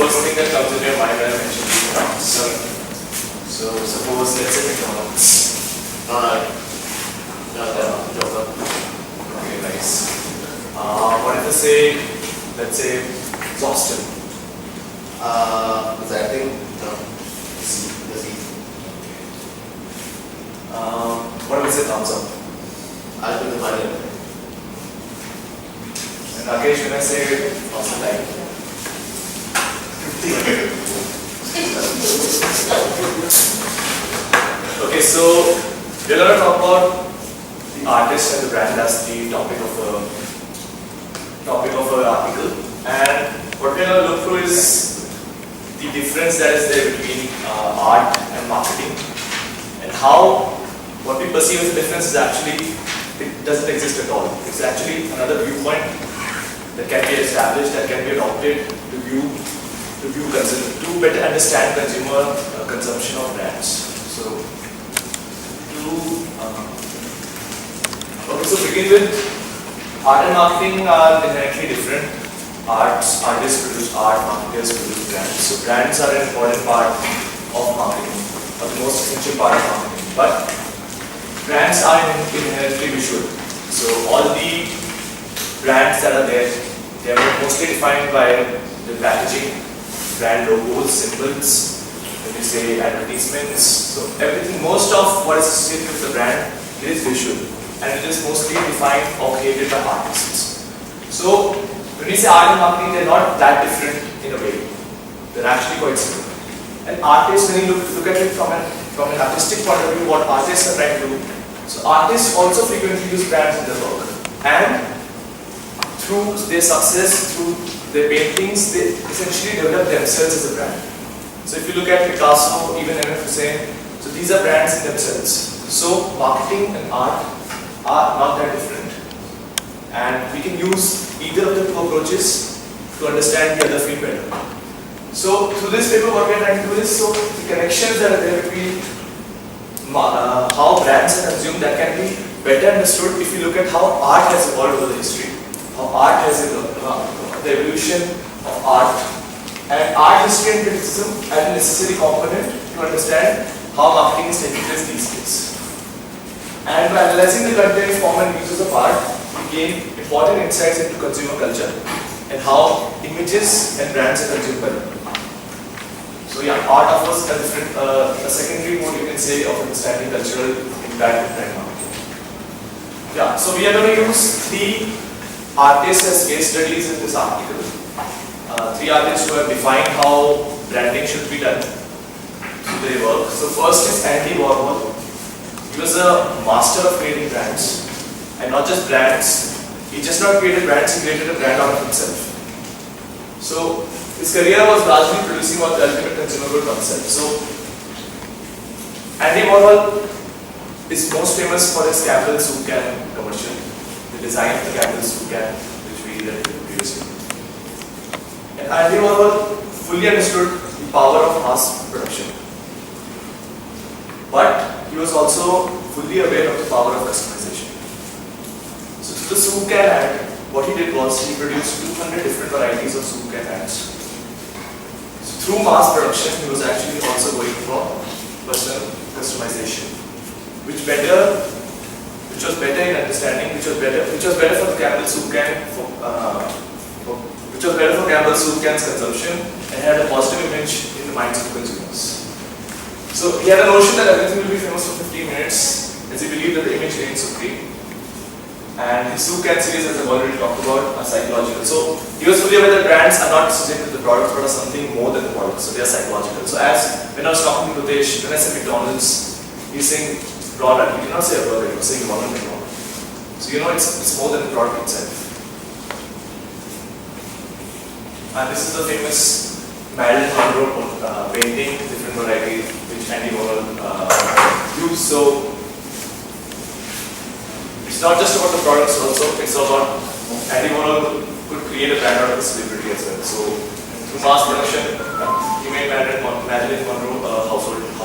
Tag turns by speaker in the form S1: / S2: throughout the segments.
S1: first thing that comes in your mind when I mention these terms? So suppose let's say McDonald's. Chavda. Okay, nice. What if I say, let's say, Boston?
S2: Presenting the sea.
S1: What if I say thumbs up?
S2: I'll put the final.
S1: And Rakesh, when I say awesome time? Okay, so we're going to talk about the artist and the brand as the topic of an article. And what we're going to look through is the difference that is there between art and marketing, and how what we perceive as a difference is actually, it doesn't exist at all. It's actually another viewpoint that can be established, that can be adopted to better understand consumer consumption of brands. So, to begin with, art and marketing are inherently different. Artists produce art, marketers produce brands. So brands are an important part of marketing, or the most essential part of marketing. But brands are inherently visual. So all the brands that are there, they are mostly defined by the packaging, brand logos, symbols, when we say advertisements. So everything, most of what is associated with the brand, it is visual, and it is mostly defined or created by artists. So when we say art and marketing, they're not that different in a way. They're actually quite similar. And artists, when you look at it from an artistic point of view, what artists are trying to do. So artists also frequently use brands in their work, and through their success, through their paintings, they essentially develop themselves as a brand. So if you look at Picasso, even M.F. Hussain, so these are brands in themselves. So marketing and art are not that different, and we can use either of the two approaches to understand the other field better. So through this paper, what we are trying to do is, so the connections that are there between how brands are consumed, that can be better understood if you look at how art has evolved over the history, how art has evolved, the evolution of art, and art history and criticism as a necessary component to understand how marketing is taking place these days. And by analyzing the content, form and uses of art, we gain important insights into consumer culture and how images and brands are consumed by them. So yeah, art offers a secondary mode, you can say, of understanding cultural impact of brand marketing. Yeah, so we are going to use 3 artists as case studies in this article. 3 artists who have defined how branding should be done through their work. So first is Andy Warhol. He was a master of creating brands, and not just brands. He just not created brands, he created a brand out of himself. So his career was largely producing what the ultimate consumer good concept. So Andy Warhol is most famous for his Campbell soup can commercial, the design of the Campbell soup can, which we read previously. And Andy Warhol fully understood the power of mass production, but he was also fully aware of the power of customization. So to the soup can ad, what he did was he produced 200 different varieties of soup can ads. So through mass production, he was actually also going for personal customization, which was better in understanding, which was better for the Campbell soup can, which was better for Campbell soup can's consumption, and had a positive image in the minds of consumers. So he had a notion that everything will be famous for 15 minutes, as he believed that the image reigns supreme. And his soup can series, as I've already talked about, are psychological. So he was fully aware that brands are not associated with the products, but are something more than the product. So they are psychological. So as when I was talking to Rutesh, when I said McDonald's, he's saying product. You cannot say a burger, you're saying Ronald McDonald. So you know it's more than the product itself. And this is the famous Marilyn Monroe painting, different varieties which Andy Warhol used. So it's not just about the products also, it's about Andy Warhol could create a brand out of a celebrity as well. So through mass production, he made Marilyn Monroe a household name.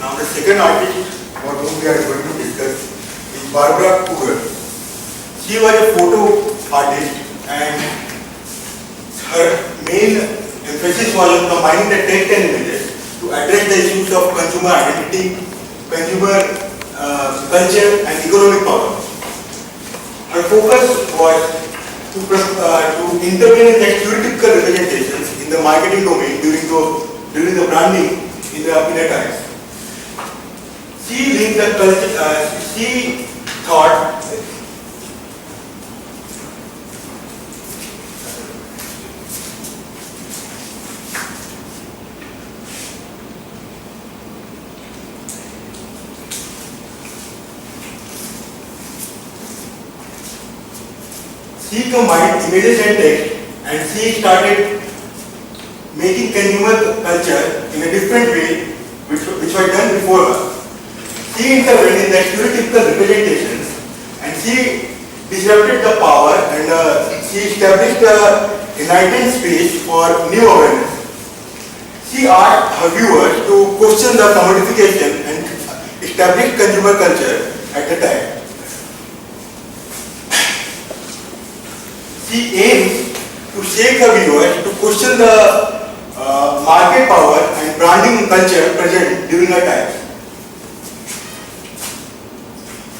S3: Now the second article about whom we are going to discuss is Barbara Kruger. She was a photo artist and main emphasis was on combining the text and images to address the issues of consumer identity, consumer culture and economic problems. Her focus was to intervene in the stereotypical representations in the marketing domain during the branding in the times. She linked the culture, she thought she combined images and text and she started making consumer culture in a different way which was done before her. She intervened in the stereotypical representations and she disrupted the power and she established a enlightened space for new awareness. She asked her viewers to question the commodification and establish consumer culture at the time. She aims to shake her viewers to question the market power and branding culture present during her time.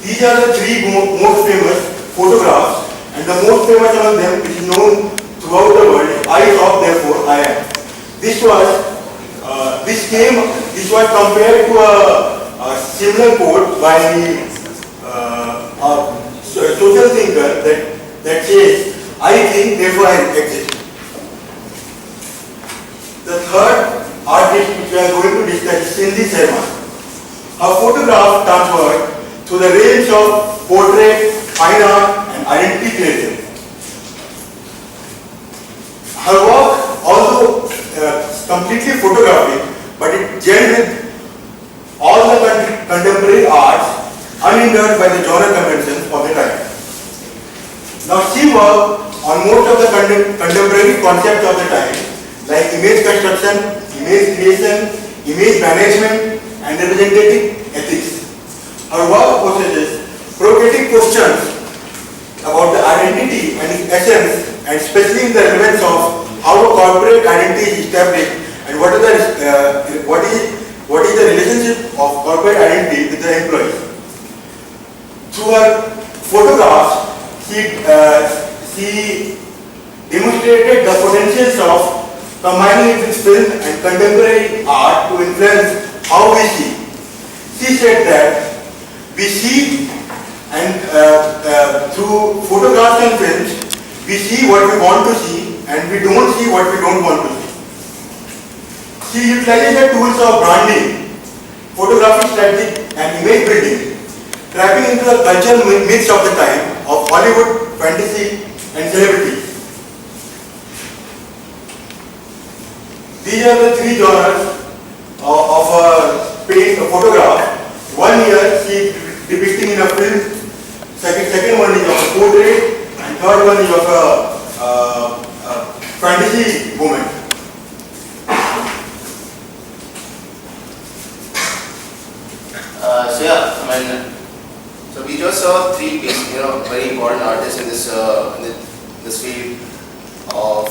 S3: These are the three most famous photographs, and the most famous among them, which is known throughout the world, is I Shop, Therefore I Am. This was compared to a similar quote by a social thinker that says, I think, therefore I exist. The third artist which we are going to discuss is Singh. Her photograph transferred through the range of portrait, fine art and identity creation. Her work, although completely photographic, but it gelled with all the contemporary arts unhindered by the genre conventions of the time. Now she worked on most of the contemporary concepts of the time, like image construction, image creation, image management, and representative ethics. Her work possesses provocative questions about the identity and its essence, and especially in the relevance of how a corporate identity is established and what is the relationship of corporate identity with the employees. Through her photographs, she demonstrated the potentials of combining it with film and contemporary art to influence how we see. She said that we see and through photographs and films, we see what we want to see and we don't see what we don't want to see. She utilizes the tools of branding, photographic strategy and image building, tapping into the cultural myths of the time of Hollywood, fantasy and celebrities. These are the three genres of a photograph. One here she depicting in a film, second one is of a portrait, and third one is of a fantasy woman.
S2: So we just saw three very important artists in this field of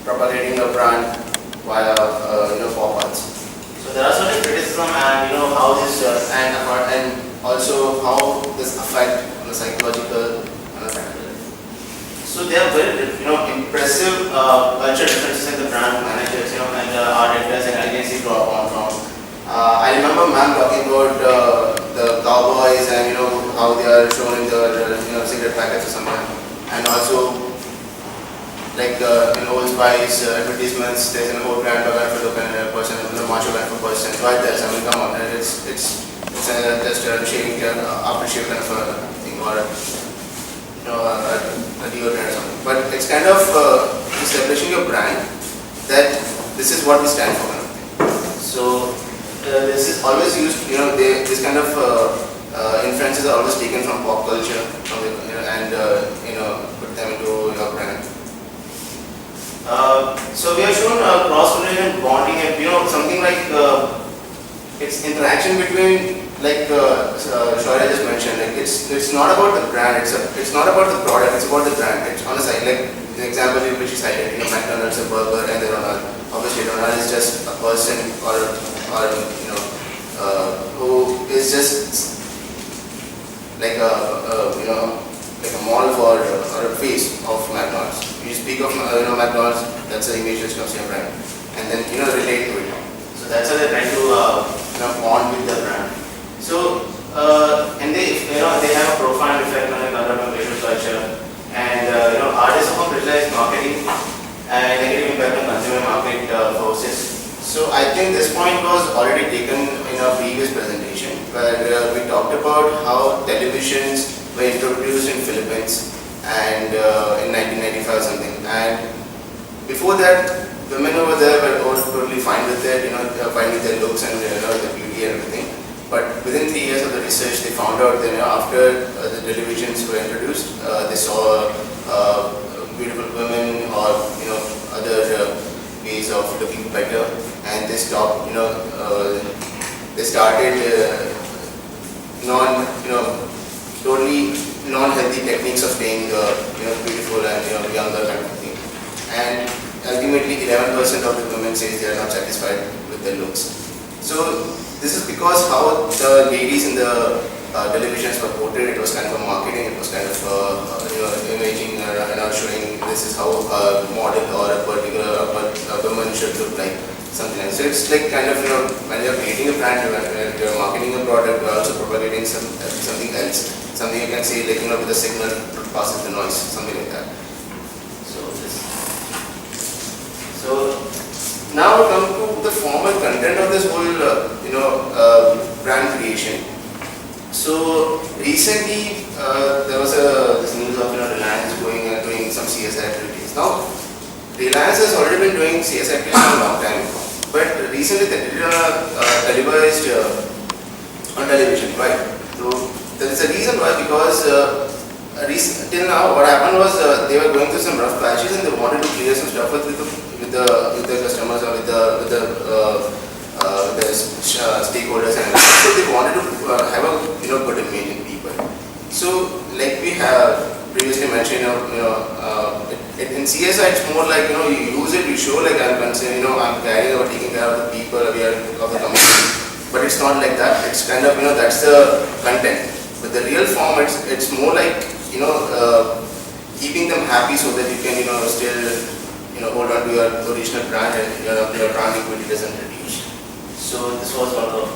S2: propagating a brand via pop arts. So there are certain criticism and how this and also how this affect on the psychological and the practical. So there are very impressive culture differences in the brand managers and the art directors and agencies draw upon from. I remember ma'am talking about the cowboys and how they are shown in the cigarette packets or something, and also like in Old Spice advertisements, there's an old brand for the person, macho brand for person. Try this. I mean, come on, and it's just a shaving aftershave kind of a thing, or a deodorant or something. But it's kind of establishing a brand that this is what we stand for. Kind of thing. So this is always used. This kind of influences are always taken from pop culture, from and put them into your brand. So we have shown cross-relation bonding and something like it's interaction between like Shourya just mentioned. Like it's not about the brand. It's not about the product. It's about the brand. It's on the side. Like an example which is cited, McDonald's, a burger, and the Ronald. Obviously, Ronald is just a person or who is just like like a model for or a face of McDonald's. You speak of McDonald's, that's the image which comes to your brain, and then relate to it. So that's how they're trying to bond with the brand. So and they they have a profound effect on the contemporary culture, and artists often criticize marketing and negative impact on consumer market forces. So I think this point was already taken in our previous presentation, where we talked about how televisions were introduced in Philippines and in 1995 or something. And before that, women over there were all totally fine with it, fine with their looks and the beauty and everything. But within 3 years of the research, they found out that after the televisions were introduced, they saw beautiful women or other ways of looking better, and they stopped. They started totally non-healthy techniques of staying beautiful and younger kind of thing. And ultimately, 11% of the women say they are not satisfied with their looks. So this is because how the ladies in the televisions were portrayed. It was kind of a marketing. It was kind of imaging showing this is how a model or a particular woman should look like, something like. So it's like kind of when you're creating a brand, when you're marketing a product, you're also propagating something else, something you can say like with a signal passes the noise, something like that. So now we come to the formal content of this whole brand creation. So recently there was this news of Reliance going and doing some CSR activities. Now Reliance has already been doing CSR activities for a long time, but recently they did televised on television. Why? So there is a reason why, because till now what happened was they were going through some rough patches and they wanted to clear some stuff with the customers or with the stakeholders, and so they wanted to have a good image in people. So like we have previously mentioned, in CSI it's more like you use it, you show like I'm concerned, I'm caring or taking care of the people, we are of the community. But it's not like that. It's kind of that's the content. But the real form it's more like keeping them happy so that you can still hold on to your original brand and your brand equity doesn't reduce. So this was one of the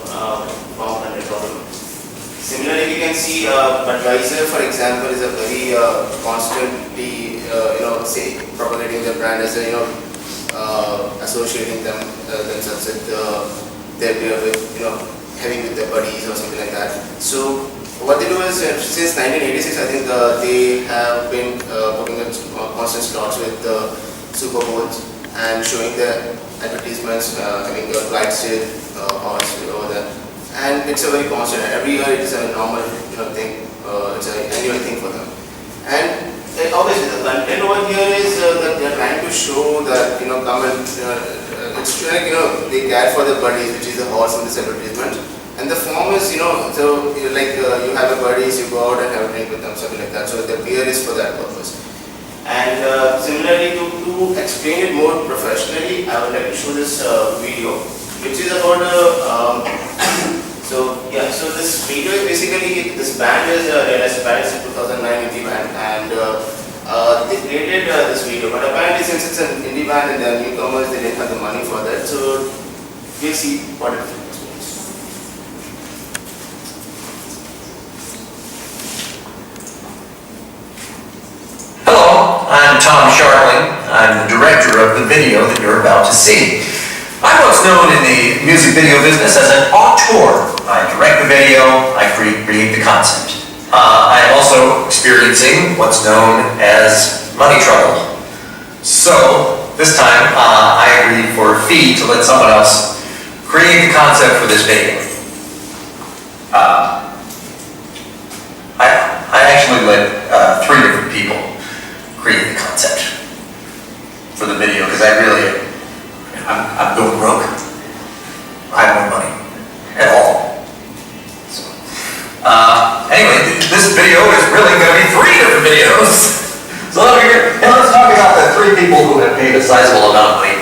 S2: form content problem. Similarly, we can see Budweiser, for example, is a very constantly propagating the brand as associating themselves with their beer with having with their buddies or something like that. So what they do is since 1986, I think they have been putting up constant slots with Super Bowls and showing their advertisements, having a Clydesdale horse over there. And it's a very constant. Every year it is a normal thing. It's an annual thing for them. And obviously the content over here is that they are trying to show that come and it's like they care for their buddies, which is the horse in this advertisement. And the form is so like you have a buddies, you go out and have a drink with them, something like that. So the beer is for that purpose. And similarly, to explain it more professionally, I would like to show this video, which is about so this video is basically, this band is realized band in 2009 indie band, and they created this video, but apparently since it's an indie band and they are newcomers, they didn't have the money for that. So we'll see what it explains.
S4: Hello, I'm Tom Sharpling. I'm the director of the video that you're about to see. I'm what's known in the music video business as an auteur. I direct the video, I create the concept. I am also experiencing what's known as money trouble. So, this time I agreed for a fee to let someone else create the concept for this video. I actually let 3 different people create the concept for the video because I'm going broke. I have no money at all. So, anyway, this video is really going to be 3 different videos. So let's talk about three people who have paid a sizable amount of money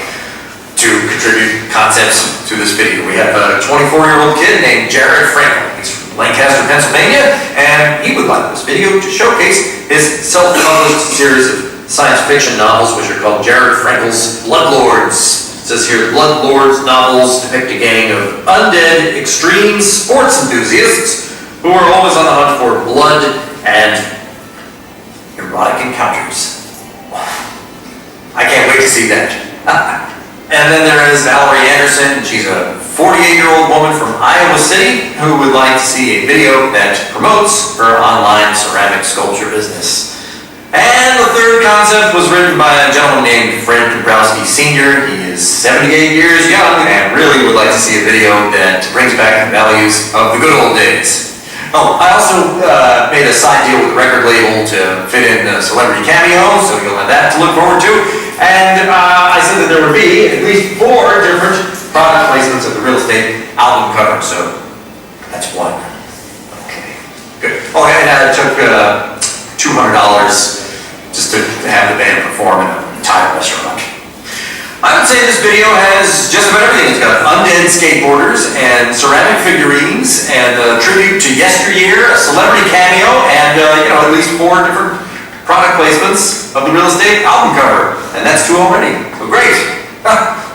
S4: to contribute concepts to this video. We have a 24-year-old kid named Jared Franklin. He's from Lancaster, Pennsylvania, and he would like this video to showcase his self-published series of science fiction novels, which are called Jared Frankel's Bloodlords. It says here, Bloodlords novels depict a gang of undead, extreme sports enthusiasts who are always on the hunt for blood and erotic encounters. I can't wait to see that. And then there is Valerie Anderson. She's a 48-year-old woman from Iowa City who would like to see a video that promotes her online ceramic sculpture business. And the third concept was written by a gentleman named Fred Dombrowski Sr. He is 78 years young and really would like to see a video that brings back the values of the good old days. Oh, I also made a side deal with the record label to fit in a celebrity cameo, so you'll have that to look forward to. And I said that there would be at least 4 different product placements of the real estate album cover, so that's 1. Okay, good. Oh, and I took $200 just to have the band perform in a Thai restaurant. I would say this video has just about everything. It's got undead skateboarders and ceramic figurines and a tribute to yesteryear, a celebrity cameo, and at least 4 different product placements of the real estate album cover. And that's 2 already. So great.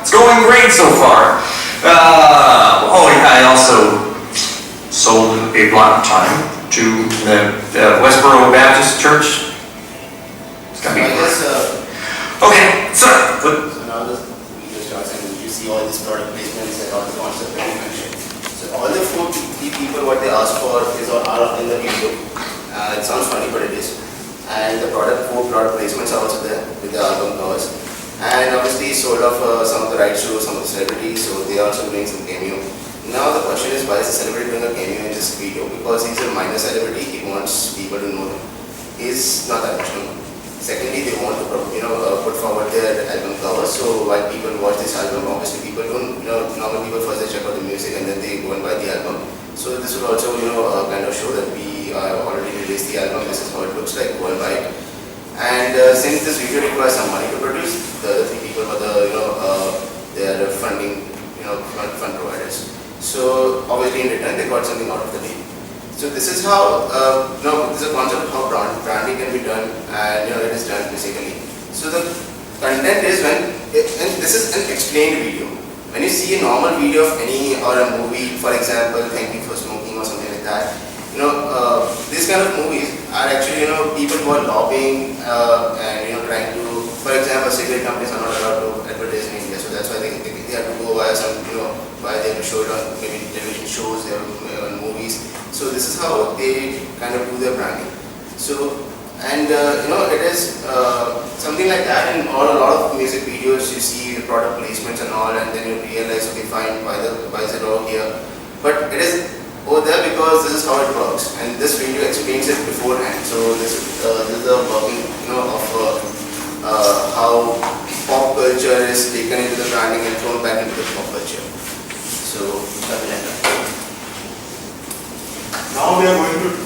S4: It's going great so far. I also sold a block of time to the Westboro Baptist Church. It's gonna be okay, so
S2: now the video starts and you see all these product placements and all the concepts that you mentioned. So all the 4 people what they ask for is all are in the video. It sounds funny, but it is. And the 4 product placements are also there with the album covers. And obviously sold off some of the rights to some of the celebrities, so they are also doing some cameo. Now the question is, why is the celebrity doing a cameo in this video? Because he's a minor celebrity, he wants people to know him. He's not that much known. Secondly, they want to put forward their album cover. So while people watch this album, obviously people don't, normal people first they check out the music and then they go and buy the album. So this will also, kind of show that we already released the album. This is how it looks like. Go and buy it. And since this video requires some money to produce, the 3 people are they are funding, fund providers. So obviously in return they got something out of the deal. So this is how, this is a concept of how branding can be done, and it is done basically. So the content is and this is an explained video. When you see a normal video of any or a movie, for example, Thank You for Smoking or something like that, these kind of movies are actually, people who are lobbying and trying to, for example, cigarette companies are not allowed to advertise in India, so that's why they have to go via some, why they have to show it on maybe television shows, they have on movies. So this is how they kind of do their branding. So, and it is something like that in a lot of music videos. You see the product placements and all, and then you realize, okay, fine, why is it all here? But it is over there because this is how it works, and this video explains it beforehand. So this is the working, of how pop culture is taken into the branding and thrown back into the pop culture. So something like that.
S3: Now we are going to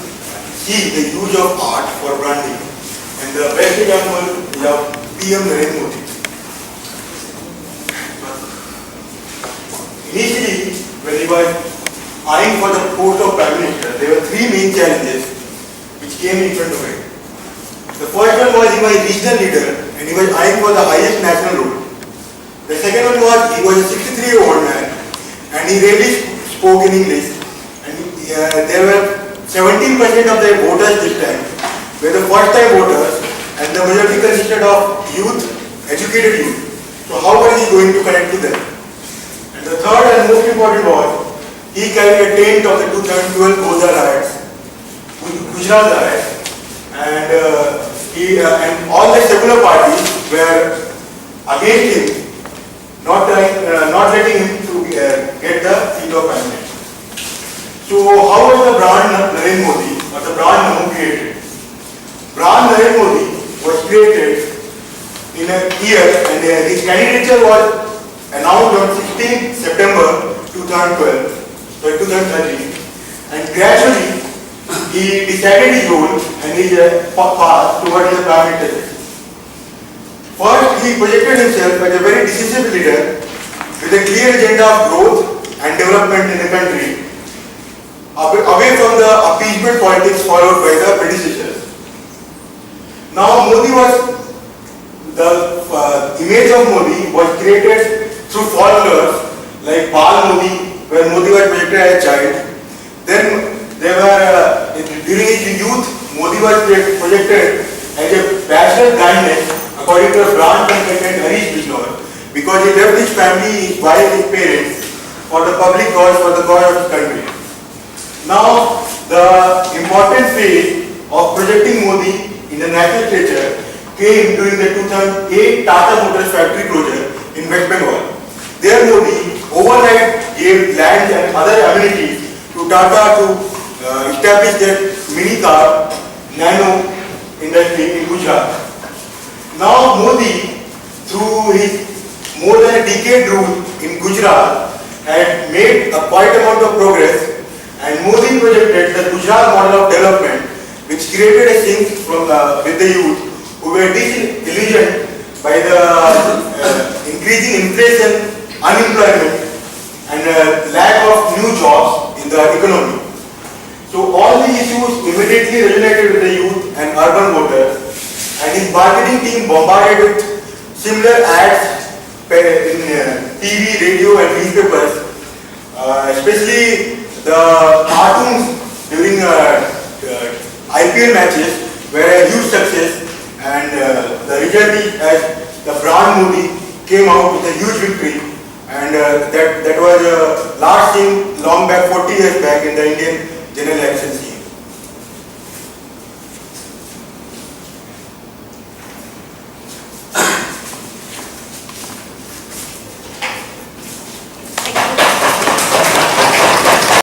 S3: see the use of art for branding, and the best example is of PM Narendra Modi. Initially, when he was eyeing for the post of Prime Minister, there were 3 main challenges which came in front of him. The first one was he was a regional leader and he was eyeing for the highest national role. The second one was he was a 63-year-old man and he rarely spoke in English. There were 17% of the voters this time were the first-time voters, and the majority consisted of youth, educated youth. So how was he going to connect to them? And the third and most important was, he carried a taint of the 2012 Goza riots, Gujarat riots, and all the secular parties were against him, not letting him to get the seat of Prime Minister. So how was the brand Narendra Modi or the brand Namu created? Brand Narendra Modi was created in a year, and his candidature was announced on 16th September 2013, and gradually he decided his role and his path towards the Prime Minister. First, he projected himself as a very decisive leader with a clear agenda of growth and development in the country, away from the appeasement politics followed by the predecessors. Now the image of Modi was created through followers like Bal Modi, where Modi was projected as a child. Then during his youth, Modi was projected as a passionate guidance according to a brand consultant Harish Bishnor, because he left his family, his wife, his parents for the public cause, for the cause of his country. Now, the important phase of projecting Modi in the national literature came during the 2008 Tata Motors factory closure in West Bengal. There Modi overnight gave land and other amenities to Tata to establish their mini car, nano industry in Gujarat. Now Modi, through his more than a decade rule in Gujarat, had made a quite amount of progress, and Modi projected the Gujarat model of development, which created a Singh with the youth who were disillusioned by the increasing inflation, unemployment, and lack of new jobs in the economy. So all the issues immediately resonated with the youth and urban voters, and his marketing team bombarded with similar ads in TV, radio and newspapers, especially the cartoons during IPL matches were a huge success, and the result is as the brand Modi came out with a huge victory, and that was last seen long back, 40 years back in the Indian general election.